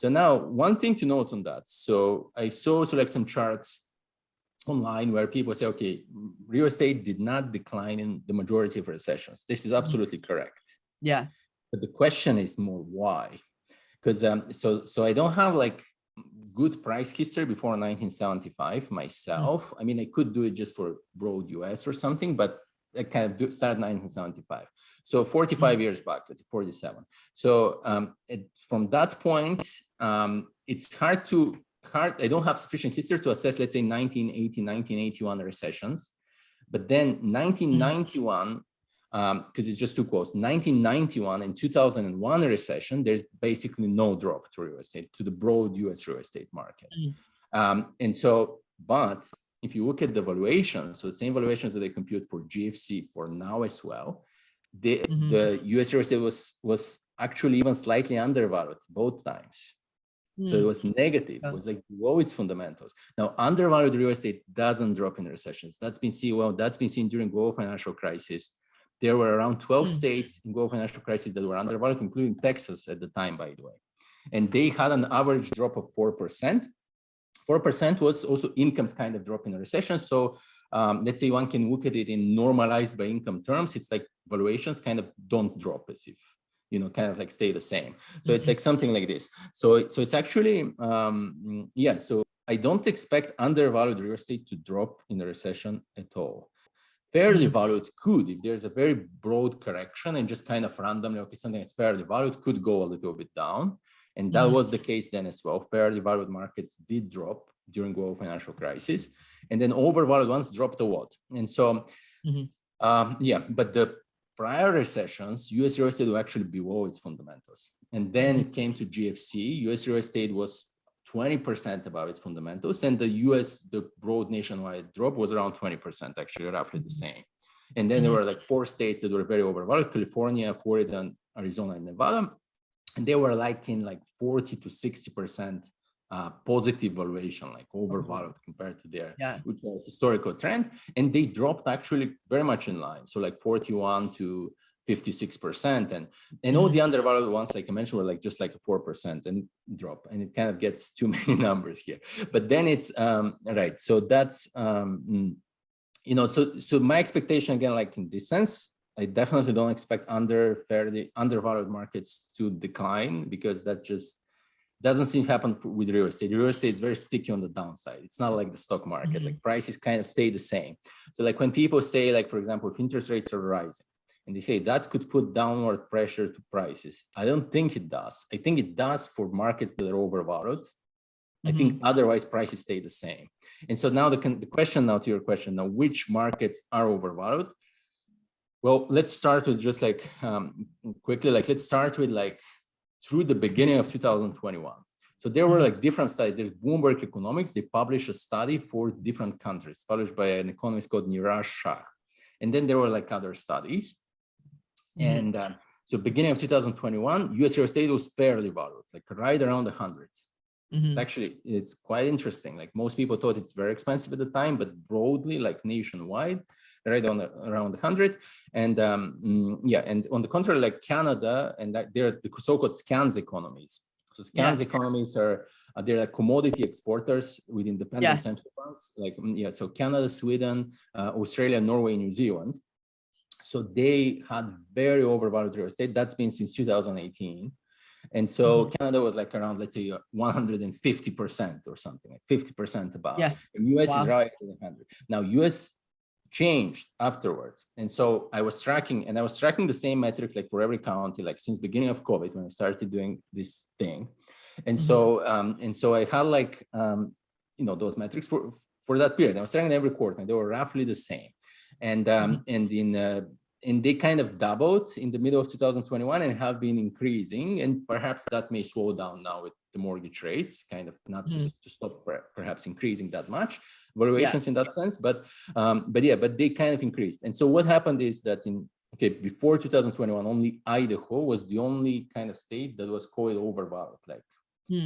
So now one thing to note on that. So I saw like some charts online where people say, okay, real estate did not decline in the majority of recessions. This is absolutely correct. Yeah. But the question is more why? Because so I don't have like good price history before 1975 myself. I mean, I could do it just for broad US or something, but I kind of started 1975. So 45 years back, it's 47. So from that point, it's hard. I don't have sufficient history to assess, let's say 1980, 1981 recessions, but then 1991, because it's just too close, 1991 and 2001 recession, there's basically no drop to real estate, to the broad US real estate market. And so, but if you look at the valuations, so the same valuations that they compute for GFC for now as well, the US real estate was actually even slightly undervalued both times. So it was negative. It was like below its fundamentals. Now, undervalued real estate doesn't drop in recessions. That's been seen during global financial crisis. There were around 12 states in global financial crisis that were undervalued, including Texas at the time, by the way. And they had an average drop of 4%. 4% was also incomes kind of drop in a recession. So let's say one can look at it in normalized by income terms. It's like valuations kind of don't drop as if, kind of like stay the same. So it's like something like this. So it's actually, so I don't expect undervalued real estate to drop in a recession at all. Fairly valued could, if there's a very broad correction and just kind of randomly, okay, something that's fairly valued could go a little bit down. And that was the case then as well. Fairly valued markets did drop during global financial crisis. And then overvalued ones dropped a lot. And so, but the prior recessions, US real estate were actually below its fundamentals. And then it came to GFC, US real estate was 20% above its fundamentals. And the broad nationwide drop was around 20%, actually roughly the same. And then there were like 4 states that were very overvalued: California, Florida, and Arizona, and Nevada. And they were like in like 40 to 60% positive valuation, like overvalued compared to their historical trend. And they dropped actually very much in line. So like 41 to 56%. And all the undervalued ones, like I mentioned, were like just like a 4% and drop. And it kind of gets too many numbers here. But then it's right. So that's so my expectation again, like in this sense, I definitely don't expect undervalued markets to decline, because that just doesn't seem to happen with real estate. Real estate is very sticky on the downside. It's not like the stock market, like prices kind of stay the same. So like when people say, like, for example, if interest rates are rising and they say that could put downward pressure to prices, I don't think it does. I think it does for markets that are overvalued. I think otherwise prices stay the same. And so now the question now to your question, now which markets are overvalued? Well, let's start with just like quickly, like let's start with like through the beginning of 2021. So there were like different studies. There's Bloomberg Economics. They published a study for different countries, published by an economist called Niraj Shah. And then there were like other studies. And so beginning of 2021, US real estate was fairly valued, like right around 100. It's quite interesting. Like most people thought it's very expensive at the time, but broadly, like nationwide, right on around 100. And and on the contrary, like Canada, and they're the so-called scans economies. So scans economies they're like commodity exporters with independent central banks. Like so Canada, Sweden, Australia, Norway, New Zealand. So they had very overvalued real estate. That's been since 2018. And so Canada was like around, let's say, 150% or something, like 50% above. And US is right at 100. Now, US changed afterwards. And so I was tracking the same metric, like for every county, like since beginning of COVID, when I started doing this thing. And so I had like, those metrics for that period. I was tracking every quarter, and they were roughly the same. And they kind of doubled in the middle of 2021 and have been increasing. And perhaps that may slow down now with the mortgage rates, kind of not to stop perhaps increasing that much valuations in that sense. But they kind of increased. And so what happened is that before 2021, only Idaho was the only kind of state that was called overvalued, like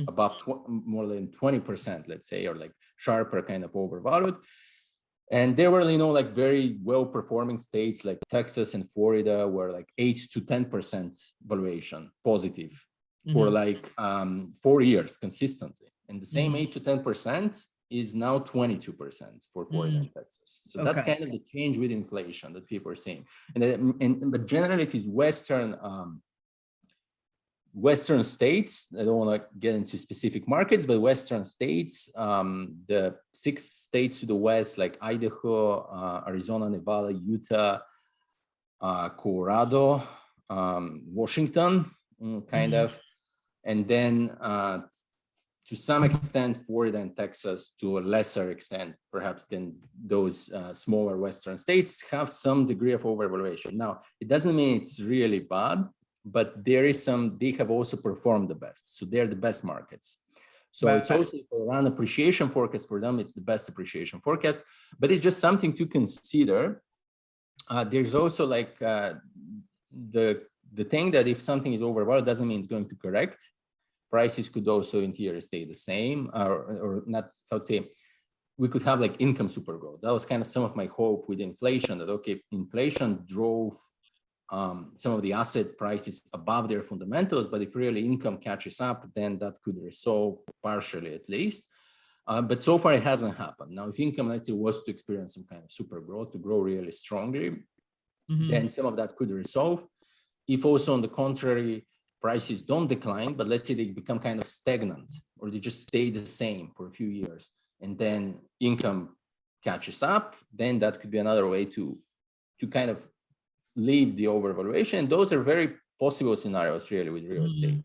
above more than 20%, let's say, or like sharper kind of overvalued. And there were, like very well-performing states like Texas and Florida were like 8 to 10% valuation positive for like 4 years consistently. And the same 8 to 10% is now 22% for Florida and Texas. So that's kind of the change with inflation that people are seeing. But generally it is Western states. I don't want to get into specific markets, but Western states, the 6 states to the west, like Idaho, Arizona, Nevada, Utah, Colorado, Washington, kind of, and then to some extent, Florida and Texas, to a lesser extent, perhaps, than those smaller Western states, have some degree of overvaluation. Now, it doesn't mean it's really bad, but there is they have also performed the best. So they're the best markets. So it's also, if I run appreciation forecast for them, it's the best appreciation forecast, but it's just something to consider. There's also like the thing that if something is overvalued, doesn't mean it's going to correct. Prices could also in theory stay the same, or not. I would say we could have like income super growth. That was kind of some of my hope with inflation, that okay, inflation drove some of the asset prices above their fundamentals, but if really income catches up, then that could resolve partially at least. But so far it hasn't happened. Now, if income, let's say, was to experience some kind of super growth, to grow really strongly, then some of that could resolve. If also on the contrary, prices don't decline, but let's say they become kind of stagnant, or they just stay the same for a few years, and then income catches up, then that could be another way to kind of leave the overvaluation. Those are very possible scenarios really with real estate.